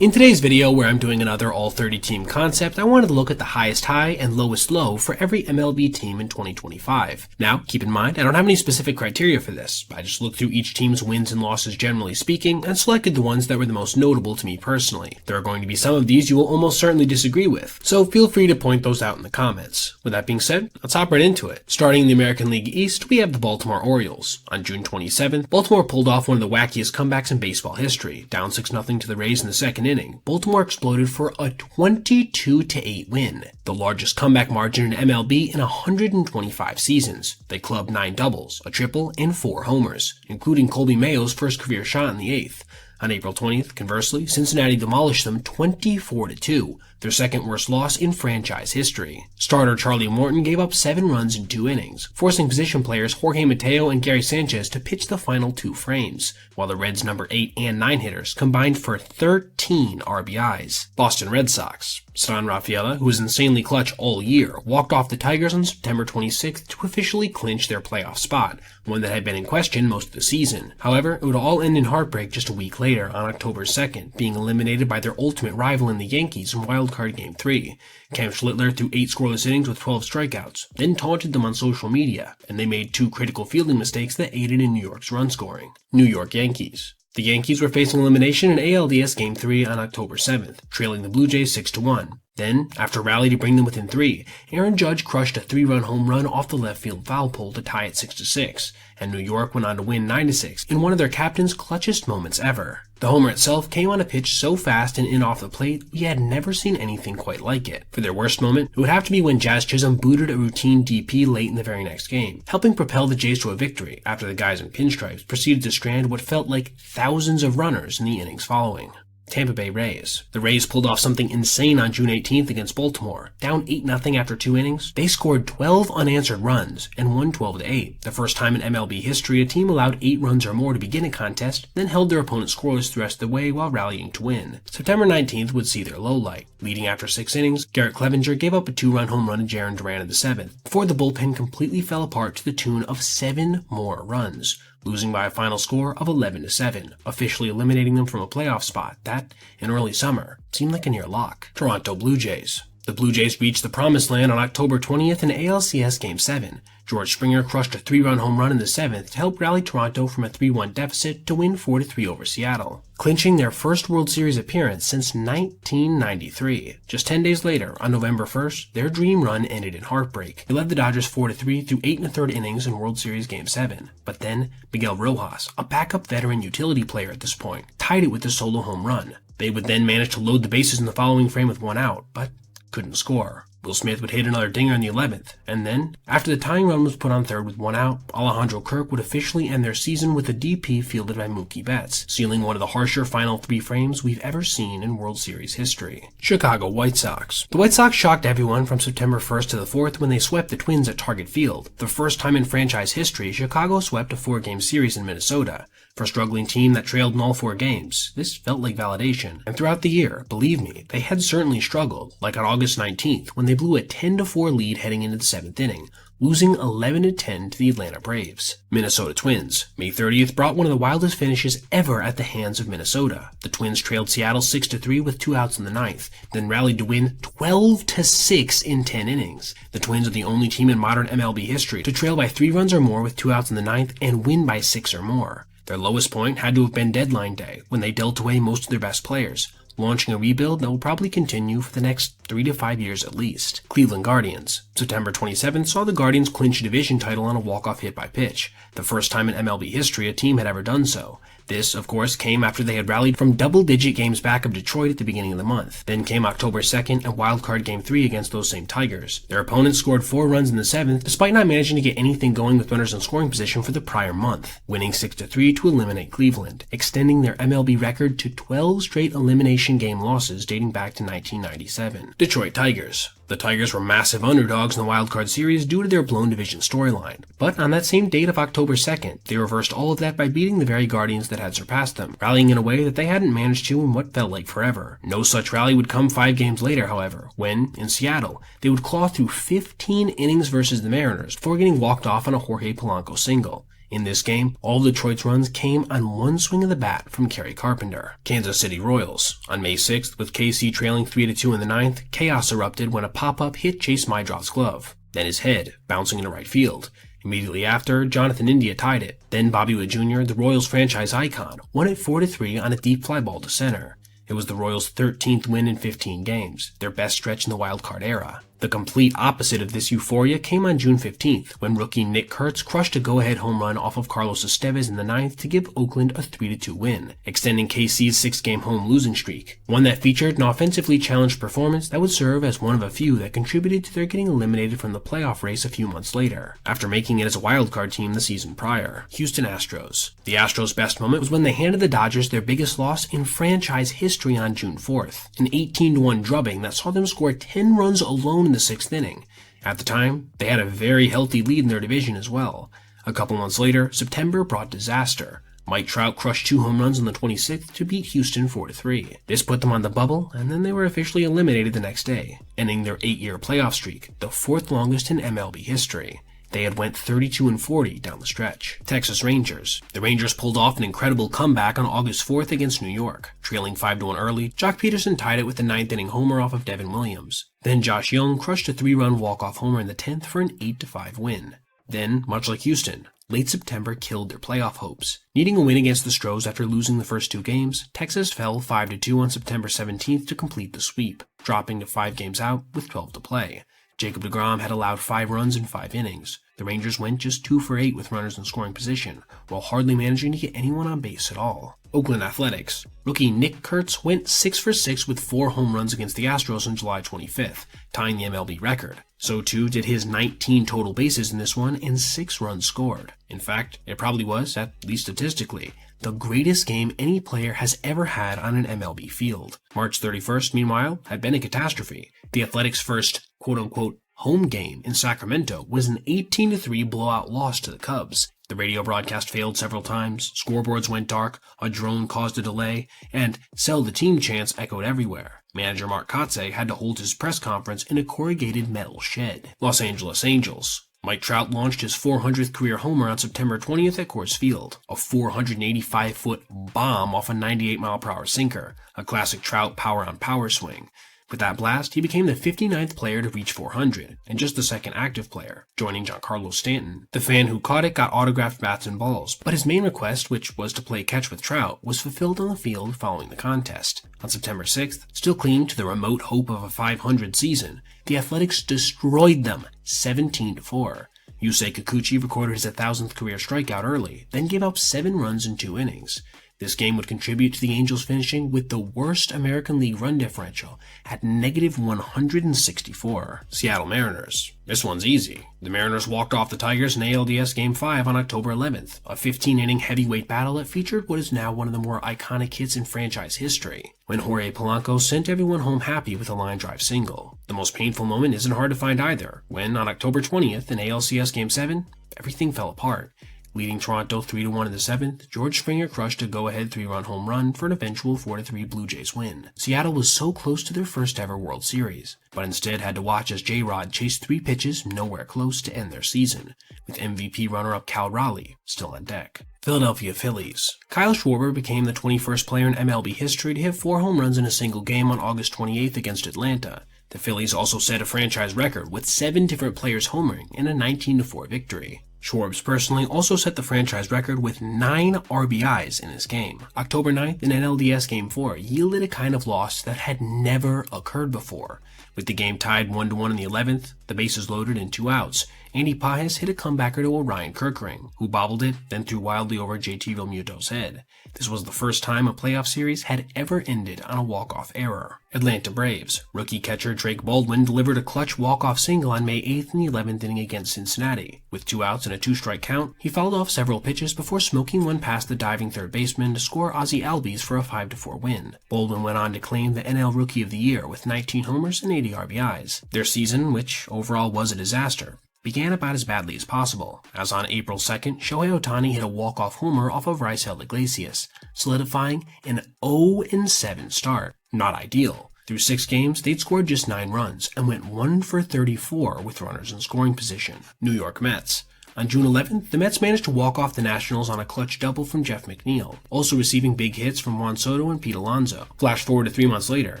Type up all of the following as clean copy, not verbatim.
In today's video, where I'm doing another all 30 team concept, I wanted to look at the highest high and lowest low for every MLB team in 2025. Now, keep in mind, I don't have any specific criteria for this. I just looked through each team's wins and losses generally speaking, and selected the ones that were the most notable to me personally. There are going to be some of these you will almost certainly disagree with, so feel free to point those out in the comments. With that being said, let's hop right into it. Starting in the American League East, we have the Baltimore Orioles. On June 27th, Baltimore pulled off one of the wackiest comebacks in baseball history. Down 6-0 to the Rays in the second inning, Baltimore exploded for a 22-8 win, the largest comeback margin in MLB in 125 seasons. They clubbed 9 doubles, a triple, and 4 homers, including Colby Mayo's first career shot in the 8th. On April 20th, conversely, Cincinnati demolished them 24-2, their second worst loss in franchise history. Starter Charlie Morton gave up 7 runs in 2 innings, forcing position players Jorge Mateo and Gary Sanchez to pitch the final 2 frames, while the Reds' number 8 and 9 hitters combined for 13 RBIs. Boston Red Sox. Stan Rafaela, who was insanely clutch all year, walked off the Tigers on September 26th to officially clinch their playoff spot, one that had been in question most of the season. However, it would all end in heartbreak just a week later on October 2nd, being eliminated by their ultimate rival in the Yankees in wildcard Game 3. Cam Schlittler threw 8 scoreless innings with 12 strikeouts, then taunted them on social media, and they made 2 critical fielding mistakes that aided in New York's run scoring. New York Yankees. The Yankees were facing elimination in ALDS Game 3 on October 7th, trailing the Blue Jays 6-1. Then, after a rally to bring them within 3, Aaron Judge crushed a 3-run home run off the left field foul pole to tie it 6-6, and New York went on to win 9-6 in one of their captain's clutchest moments ever. The homer itself came on a pitch so fast and in off the plate, we had never seen anything quite like it. For their worst moment, it would have to be when Jazz Chisholm booted a routine DP late in the very next game, helping propel the Jays to a victory after the guys in pinstripes proceeded to strand what felt like thousands of runners in the innings following. Tampa Bay Rays. The Rays pulled off something insane on June 18th against Baltimore. Down 8-0 after 2 innings, they scored 12 unanswered runs and won 12-8. The first time in MLB history a team allowed 8 runs or more to begin a contest, then held their opponent scoreless the rest of the way while rallying to win. September 19th would see their low light. Leading after 6 innings, Garrett Clevenger gave up a 2-run home run to Jarren Duran in the 7th, before the bullpen completely fell apart to the tune of 7 more runs, losing by a final score of 11-7, officially eliminating them from a playoff spot that, in early summer, seemed like a near lock. Toronto Blue Jays. The Blue Jays reached the promised land on October 20th in ALCS Game 7. George Springer crushed a 3-run home run in the 7th to help rally Toronto from a 3-1 deficit to win 4-3 over Seattle, clinching their first World Series appearance since 1993. Just 10 days later, on November 1st, their dream run ended in heartbreak. They led the Dodgers 4-3 through 8 1/3 innings in World Series Game 7. But then, Miguel Rojas, a backup veteran utility player at this point, tied it with a solo home run. They would then manage to load the bases in the following frame with 1 out, but couldn't score. Will Smith would hit another dinger in the 11th, and then, after the tying run was put on third with 1 out, Alejandro Kirk would officially end their season with a DP fielded by Mookie Betts, sealing one of the harsher final 3 frames we've ever seen in World Series history. Chicago White Sox. The White Sox shocked everyone from September 1st to the 4th when they swept the Twins at Target Field. The first time in franchise history, Chicago swept a 4-game series in Minnesota. For a struggling team that trailed in all 4 games, this felt like validation. And throughout the year, believe me, they had certainly struggled, like on August 19th when they blew a 10-4 lead heading into the 7th inning, losing 11-10 to the Atlanta Braves. Minnesota Twins. May 30th brought one of the wildest finishes ever at the hands of Minnesota. The Twins trailed Seattle 6-3 with 2 outs in the 9th, then rallied to win 12-6 in 10 innings. The Twins are the only team in modern MLB history to trail by 3 runs or more with 2 outs in the 9th and win by 6 or more. Their lowest point had to have been deadline day, when they dealt away most of their best players, launching a rebuild that will probably continue for the next 3 to 5 years at least. Cleveland Guardians. September 27th saw the Guardians clinch a division title on a walk-off hit by pitch, the first time in MLB history a team had ever done so. This, of course, came after they had rallied from double-digit games back of Detroit at the beginning of the month. Then came October 2nd and wildcard Game 3 against those same Tigers. Their opponents scored 4 runs in the 7th, despite not managing to get anything going with runners in scoring position for the prior month, winning 6-3 to eliminate Cleveland, extending their MLB record to 12 straight elimination game losses dating back to 1997. Detroit Tigers. The Tigers were massive underdogs in the wildcard series due to their blown division storyline. But on that same date of October 2nd, they reversed all of that by beating the very Guardians that had surpassed them, rallying in a way that they hadn't managed to in what felt like forever. No such rally would come 5 games later, however, when, in Seattle, they would claw through 15 innings versus the Mariners before getting walked off on a Jorge Polanco single. In this game, all of Detroit's runs came on one swing of the bat from Kerry Carpenter. Kansas City Royals. On May 6th, with KC trailing 3-2 in the ninth, chaos erupted when a pop-up hit Chase Meidroth's glove, then his head, bouncing into right field. Immediately after, Jonathan India tied it. Then Bobby Witt Jr., the Royals franchise icon, won it 4-3 on a deep fly ball to center. It was the Royals' 13th win in 15 games, their best stretch in the wildcard era. The complete opposite of this euphoria came on June 15th, when rookie Nick Kurtz crushed a go-ahead home run off of Carlos Estevez in the ninth to give Oakland a 3-2 win, extending KC's 6-game home losing streak, one that featured an offensively challenged performance that would serve as one of a few that contributed to their getting eliminated from the playoff race a few months later, after making it as a wildcard team the season prior. Houston Astros. The Astros' best moment was when they handed the Dodgers their biggest loss in franchise history on June 4th, an 18-1 drubbing that saw them score 10 runs alone in the 6th inning. At the time, they had a very healthy lead in their division as well. A couple months later, September brought disaster. Mike Trout crushed 2 home runs on the 26th to beat Houston 4-3. This put them on the bubble, and then they were officially eliminated the next day, ending their 8-year playoff streak, the 4th longest in MLB history. They had went 32-40 down the stretch. Texas Rangers. The Rangers pulled off an incredible comeback on August 4th against New York. Trailing 5-1 early, Jock Peterson tied it with the 9th-inning homer off of Devin Williams. Then Josh Young crushed a 3-run walk-off homer in the 10th for an 8-5 win. Then, much like Houston, late September killed their playoff hopes. Needing a win against the Astros after losing the first 2 games, Texas fell 5-2 on September 17th to complete the sweep, dropping to 5 games out with 12 to play. Jacob deGrom had allowed 5 runs in 5 innings. The Rangers went just 2 for 8 with runners in scoring position, while hardly managing to get anyone on base at all. Oakland Athletics. Rookie Nick Kurtz went 6 for 6 with 4 home runs against the Astros on July 25th, tying the MLB record. So too did his 19 total bases in this one and 6 runs scored. In fact, it probably was, at least statistically, the greatest game any player has ever had on an MLB field. March 31st, meanwhile, had been a catastrophe. The Athletics' first quote-unquote home game in Sacramento was an 18-3 blowout loss to the Cubs. The radio broadcast failed several times, scoreboards went dark, a drone caused a delay, and "sell the team" chants echoed everywhere. Manager Mark Kotsay had to hold his press conference in a corrugated metal shed. Los Angeles Angels. Mike Trout launched his 400th career homer on September 20th at Coors Field, a 485-foot bomb off a 98-mile-per-hour sinker, a classic Trout power-on-power swing. With that blast, he became the 59th player to reach 400, and just the second active player, joining Giancarlo Stanton. The fan who caught it got autographed bats and balls, but his main request, which was to play catch with Trout, was fulfilled on the field following the contest. On September 6th, still clinging to the remote hope of a 500 season, the Athletics destroyed them 17-4. Yusei Kikuchi recorded his 1,000th career strikeout early, then gave up 7 runs in 2 innings. This game would contribute to the Angels finishing with the worst American League run differential at -164. Seattle Mariners. This one's easy. The Mariners walked off the Tigers in ALDS Game 5 on October 11th, a 15-inning heavyweight battle that featured what is now one of the more iconic hits in franchise history, when Jorge Polanco sent everyone home happy with a line drive single. The most painful moment isn't hard to find either, when on October 20th in ALCS Game 7, everything fell apart. Leading Toronto 3-1 in the 7th, George Springer crushed a go-ahead 3-run home run for an eventual 4-3 Blue Jays win. Seattle was so close to their first ever World Series, but instead had to watch as J-Rod chased 3 pitches nowhere close to end their season, with MVP runner-up Cal Raleigh still on deck. Philadelphia Phillies. Kyle Schwarber became the 21st player in MLB history to hit 4 home runs in a single game on August 28th against Atlanta. The Phillies also set a franchise record with 7 different players homering in a 19-4 victory. Schwarber personally also set the franchise record with 9 RBIs in this game. October 9th in NLDS Game 4 yielded a kind of loss that had never occurred before. With the game tied 1-1 in the 11th, the bases loaded and 2 outs, Andy Pages hit a comebacker to Orion Kirkring, who bobbled it, then threw wildly over JT Realmuto's head. This was the first time a playoff series had ever ended on a walk-off error. Atlanta Braves. Rookie catcher Drake Baldwin delivered a clutch walk-off single on May 8th in the 11th inning against Cincinnati. With 2 outs and a 2-strike count, he fouled off several pitches before smoking one past the diving third baseman to score Ozzie Albies for a 5-4 win. Baldwin went on to claim the NL Rookie of the Year with 19 homers and 80 RBIs. Their season, which overall was a disaster, began about as badly as possible, as on April 2nd, Shohei Ohtani hit a walk-off homer off of Raisel Iglesias, solidifying an 0-7 start. Not ideal. Through 6 games, they'd scored just 9 runs, and went 1 for 34 with runners in scoring position. New York Mets. On June 11th, the Mets managed to walk off the Nationals on a clutch double from Jeff McNeil, also receiving big hits from Juan Soto and Pete Alonso. Flash forward to 3 months later,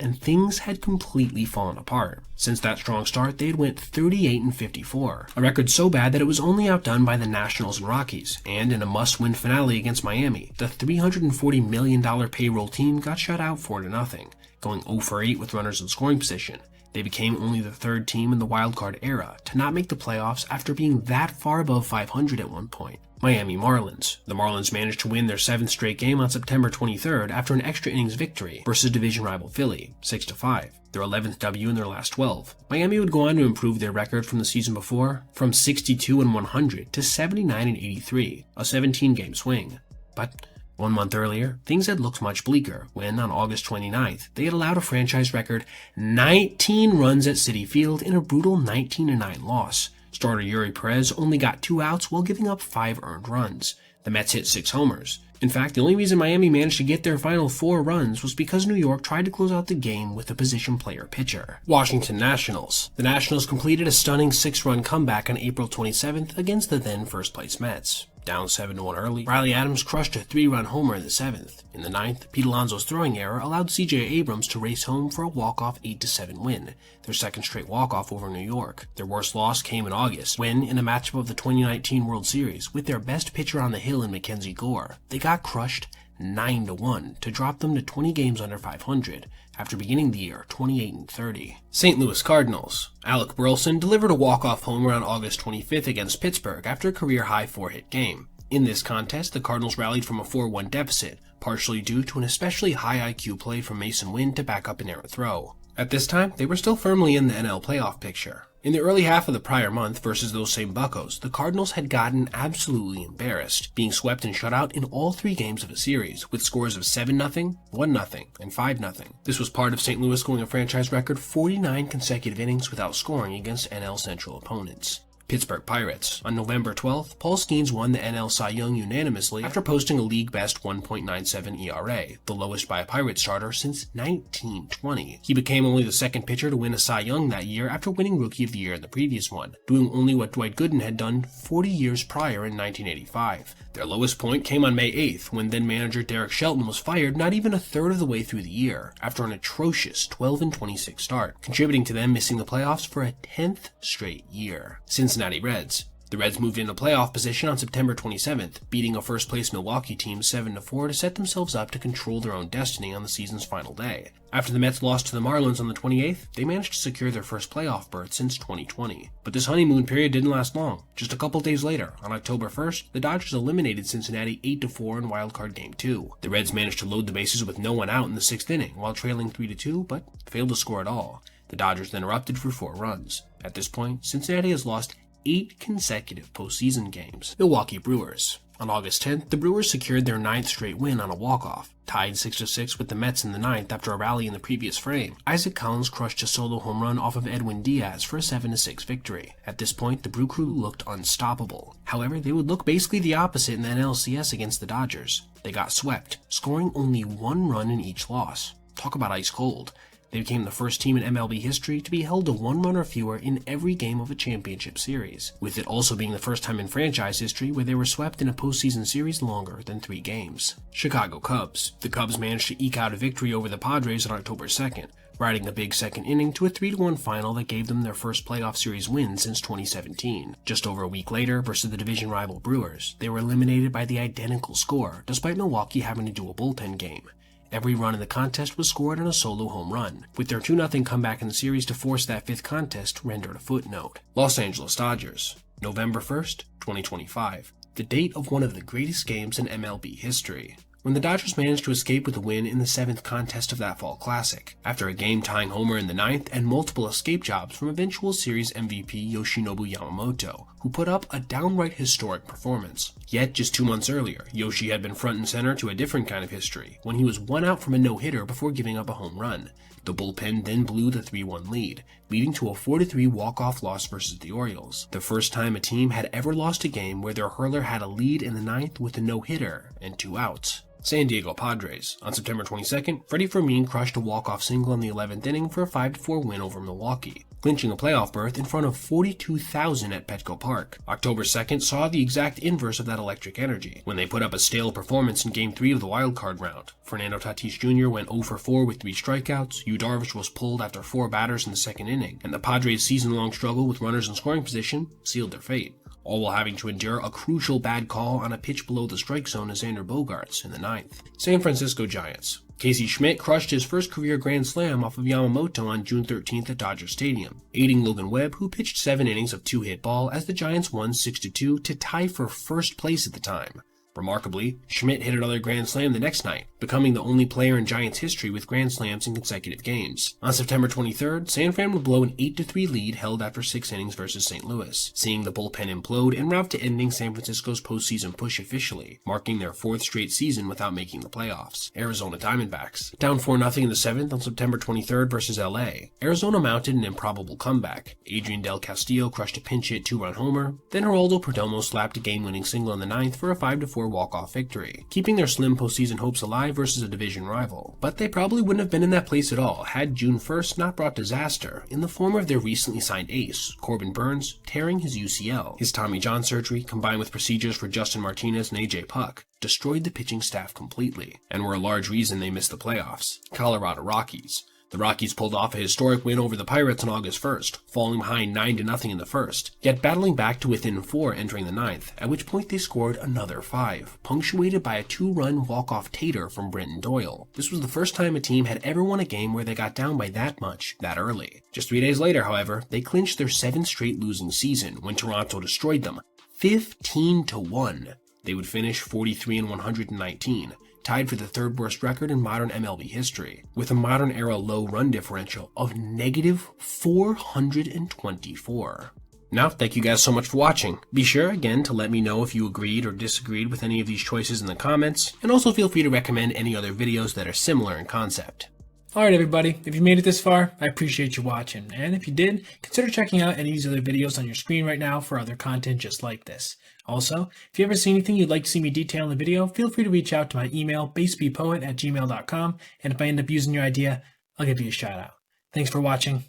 and things had completely fallen apart. Since that strong start, they had went 38-54, a record so bad that it was only outdone by the Nationals and Rockies, and in a must-win finale against Miami, the $340 million payroll team got shut out 4-0, going 0 for 8 with runners in scoring position. They became only the third team in the wildcard era to not make the playoffs after being that far above 500 at one point. Miami Marlins. The Marlins managed to win their 7th straight game on September 23rd after an extra innings victory versus division rival Philly, 6-5, their 11th W in their last 12. Miami would go on to improve their record from the season before, from 62-100 to 79-83, a 17-game swing. But 1 month earlier, things had looked much bleaker when, on August 29th, they had allowed a franchise record 19 runs at Citi Field in a brutal 19-9 loss. Starter Yuri Perez only got 2 outs while giving up 5 earned runs. The Mets hit 6 homers. In fact, the only reason Miami managed to get their final 4 runs was because New York tried to close out the game with a position player pitcher. Washington Nationals. The Nationals completed a stunning 6-run comeback on April 27th against the then first-place Mets. Down 7-1 early, Riley Adams crushed a 3-run homer in the 7th. In the 9th, Pete Alonso's throwing error allowed C.J. Abrams to race home for a walk-off 8-7 win, their second straight walk-off over New York. Their worst loss came in August, when, in a matchup of the 2019 World Series, with their best pitcher on the hill in Mackenzie Gore, they got crushed 9-1 to drop them to 20 games under 500 after beginning the year 28-30. St. Louis Cardinals. Alec Burleson delivered a walk-off homer on August 25th against Pittsburgh after a career-high 4-hit game. In this contest, the Cardinals rallied from a 4-1 deficit, partially due to an especially high IQ play from Mason Wynn to back up an error throw. At this time, they were still firmly in the NL playoff picture. In the early half of the prior month versus those same Buccos, the Cardinals had gotten absolutely embarrassed, being swept and shut out in all 3 games of a series, with scores of 7-0, 1-0, and 5-0. This was part of St. Louis going a franchise record 49 consecutive innings without scoring against NL Central opponents. Pittsburgh Pirates. On November 12th, Paul Skeens won the NL Cy Young unanimously after posting a league-best 1.97 ERA, the lowest by a Pirates starter since 1920. He became only the second pitcher to win a Cy Young that year after winning Rookie of the Year in the previous one, doing only what Dwight Gooden had done 40 years prior in 1985. Their lowest point came on May 8th, when then-manager Derek Shelton was fired not even a third of the way through the year, after an atrocious 12-26 start, contributing to them missing the playoffs for a 10th straight year. Cincinnati Reds. The Reds moved into playoff position on September 27th, beating a first-place Milwaukee team 7-4 to set themselves up to control their own destiny on the season's final day. After the Mets lost to the Marlins on the 28th, they managed to secure their first playoff berth since 2020. But this honeymoon period didn't last long. Just a couple days later, on October 1st, the Dodgers eliminated Cincinnati 8-4 in wildcard Game 2. The Reds managed to load the bases with no one out in the 6th inning while trailing 3-2, but failed to score at all. The Dodgers then erupted for 4 runs. At this point, Cincinnati has lost 8 consecutive postseason games. Milwaukee Brewers. On August 10th, the Brewers secured their 9th straight win on a walk-off. Tied 6-6 with the Mets in the 9th after a rally in the previous frame, Isaac Collins crushed a solo home run off of Edwin Diaz for a 7-6 victory. At this point, the Brew Crew looked unstoppable. However, they would look basically the opposite in the NLCS against the Dodgers. They got swept, scoring only 1 run in each loss. Talk about ice cold. They became the first team in MLB history to be held to 1 run or fewer in every game of a championship series, with it also being the first time in franchise history where they were swept in a postseason series longer than 3 games. Chicago Cubs. The Cubs managed to eke out a victory over the Padres on October 2nd, riding a big second inning to a 3-1 final that gave them their first playoff series win since 2017. Just over a week later, versus the division rival Brewers, they were eliminated by the identical score, despite Milwaukee having to do a bullpen game. Every run in the contest was scored on a solo home run, with their 2-0 comeback in the series to force that 5th contest rendered a footnote. Los Angeles Dodgers. November 1st, 2025. The date of one of the greatest games in MLB history, when the Dodgers managed to escape with a win in the 7th contest of that fall classic, after a game-tying homer in the 9th and multiple escape jobs from eventual series MVP Yoshinobu Yamamoto, who put up a downright historic performance. Yet, just 2 months earlier, Yoshi had been front and center to a different kind of history, when he was 1 out from a no-hitter before giving up a home run. The bullpen then blew the 3-1 lead, leading to a 4-3 walk-off loss versus the Orioles, the first time a team had ever lost a game where their hurler had a lead in the 9th with a no-hitter and 2 outs. San Diego Padres. On September 22nd, Freddie Fermin crushed a walk-off single in the 11th inning for a 5-4 win over Milwaukee. clinching a playoff berth in front of 42,000 at Petco Park. October 2nd saw the exact inverse of that electric energy, when they put up a stale performance in Game 3 of the wildcard round. Fernando Tatis Jr. went 0 for 4 with 3 strikeouts, Yu Darvish was pulled after 4 batters in the second inning, and the Padres' season-long struggle with runners in scoring position sealed their fate, all while having to endure a crucial bad call on a pitch below the strike zone to Xander Bogaerts in the 9th. San Francisco Giants. Casey Schmidt crushed his first career grand slam off of Yamamoto on June 13th at Dodger Stadium, aiding Logan Webb, who pitched 7 innings of 2-hit ball as the Giants won 6-2 to tie for first place at the time. Remarkably, Schmidt hit another grand slam the next night, becoming the only player in Giants history with grand slams in consecutive games. On September 23rd, San Fran would blow an 8-3 lead held after 6 innings versus St. Louis, seeing the bullpen implode en route to ending San Francisco's postseason push officially, marking their 4th straight season without making the playoffs. Arizona Diamondbacks. Down 4-0 in the 7th on September 23rd versus LA, Arizona mounted an improbable comeback. Adrian Del Castillo crushed a pinch-hit 2-run homer, then Geraldo Perdomo slapped a game-winning single in the 9th for a 5-4 walk-off victory, keeping their slim postseason hopes alive versus a division rival. But they probably wouldn't have been in that place at all had June 1st not brought disaster in the form of their recently signed ace, Corbin Burns, tearing his UCL. His Tommy John surgery, combined with procedures for Justin Martinez and AJ Puck, destroyed the pitching staff completely, and were a large reason they missed the playoffs. Colorado Rockies. The Rockies pulled off a historic win over the Pirates on August 1st, falling behind 9-0 in the first, yet battling back to within 4 entering the 9th, at which point they scored another 5, punctuated by a 2-run walk-off tater from Brenton Doyle. This was the first time a team had ever won a game where they got down by that much, that early. Just 3 days later, however, they clinched their 7th straight losing season when Toronto destroyed them, 15-1. They would finish 43-119. Tied for the 3rd worst record in modern MLB history, with a modern era low run differential of -424. Now, thank you guys so much for watching. Be sure again to let me know if you agreed or disagreed with any of these choices in the comments, and also feel free to recommend any other videos that are similar in concept. Alright everybody, if you made it this far, I appreciate you watching, and if you did, consider checking out any of these other videos on your screen right now for other content just like this. Also, if you ever see anything you'd like to see me detail in the video, feel free to reach out to my email, basebpoet@gmail.com, and if I end up using your idea, I'll give you a shout out. Thanks for watching.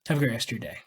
Have a great rest of your day.